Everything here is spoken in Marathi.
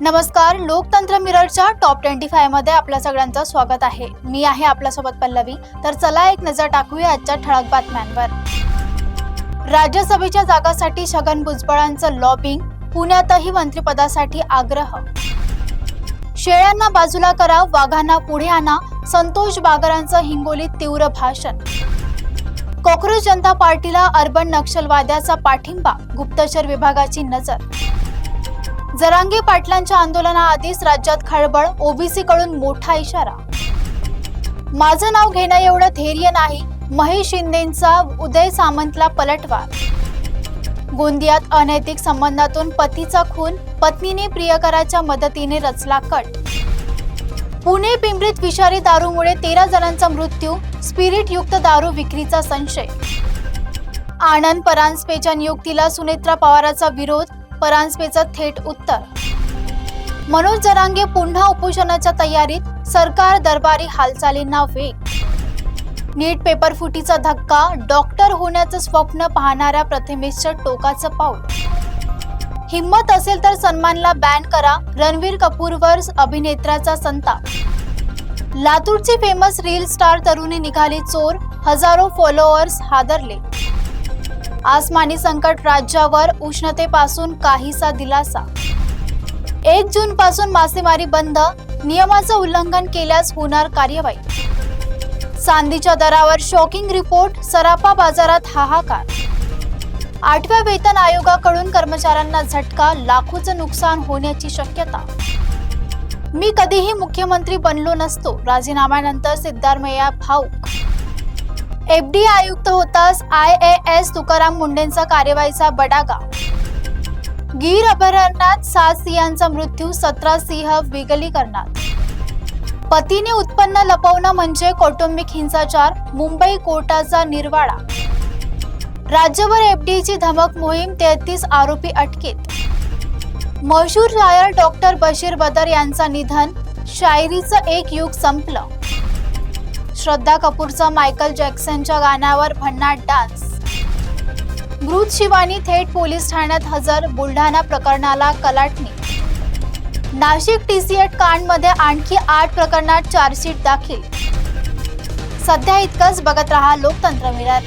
नमस्कार, लोकतंत्र मिररच्या टॉप 25 मध्ये आपल्या सगळ्यांचं स्वागत आहे। मी आहे आपल्यासोबत पल्लवी। तर चला एक नजर टाकूया आजच्या ठळक बातम्यांवर। राज्यसभेच्या जागासाठी छगन भुजबळांचं लॉबिंग, पुण्यातही मंत्रिपदासाठी आग्रह। शेळ्यांना बाजूला करा, वाघांना पुढे आणा, संतोष बागरांचं हिंगोलीत तीव्र भाषण। कॉक्रोच जनता पार्टीला अर्बन नक्षलवाद्याचा पाठिंबा, गुप्तचर विभागाची नजर। जरांगे पाटलांच्या आंदोलनाआधीच राज्यात खळबळ, ओबीसी कडून मोठा इशारा। माझं नाव घेणं एवढं धैर्य नाही, महेश शिंदेंचा उदय सामंतला पलटवार। गोंदियात अनैतिक संबंधातून पतीचा खून, पत्नीने प्रियकराच्या मदतीने रचला कट। पुणे पिंपरीत विषारी दारूमुळे 13 जणांचा मृत्यू, स्पिरिट युक्त दारू विक्रीचा संशय। आनंद परांजपेच्या नियुक्तीला सुनेत्रा पवारांचा विरोध, परांजपेचं थेट उत्तर। मनोज जरांगे पुन्हा उपोषणाच्या तयारीत, सरकार दरबारी हालचालींना वेग। नीट पेपर फुटीचा धक्का, डॉक्टर होण्याचं स्वप्न पाहणाऱ्या प्रथमेशचं टोकाचं पाऊल। हिम्मत असेल तर सलमानला बॅन करा, रणवीर कपूरवर अभिनेत्याचा संताप। लातूरची फेमस रील स्टार तरुणी निघाली चोर, हजारो फॉलोअर्स हादरले। आसमानी संकट राज्यावर, उष्णतेपासून काहीसा दिलासा। 1 जून पासून मासेमारी बंद, नियमाचं उल्लंघन केल्यास होणार कार्यवाही। चांदीच्या दरावर शॉकिंग रिपोर्ट, सराफा बाजारात हाहाकार। 8व्या वेतन आयोगाकडून कर्मचाऱ्यांना झटका, लाखोचं नुकसान होण्याची शक्यता। मी कधीही मुख्यमंत्री बनलो नसतो, राजीनाम्यानंतर सिद्धारमैया भाऊक। एफडी आयुक्त होताच IAS तुकाराम मुंडेंचा कार्यवाहीचा बडागा। गीर अभयारण्यात 7 सिंहांचा मृत्यू, 17 सिंह विलगीकरणात। पतीने उत्पन्न लपवणं म्हणजे कौटुंबिक हिंसाचार, मुंबई कोर्टाचा निर्वाळा। राज्यभर एफडीची धमक मोहीम, 33 आरोपी अटकेत। मशहूर शायर डॉक्टर बशीर बदर यांचं निधन, शायरीचं एक युग संपलं। श्रद्धा कपूरचा मायकल जॅक्सनच्या गाण्यावर भन्नाट डान्स। मृत शिवानी थेट पोलीस ठाण्यात हजर, बुलढाणा प्रकरणाला कलाटणी। नाशिक TCET कांडमध्ये आणखी 8 प्रकरणात चार्जशीट दाखल। सध्या इतकंच, बघत रहा लोकतंत्र मिरर।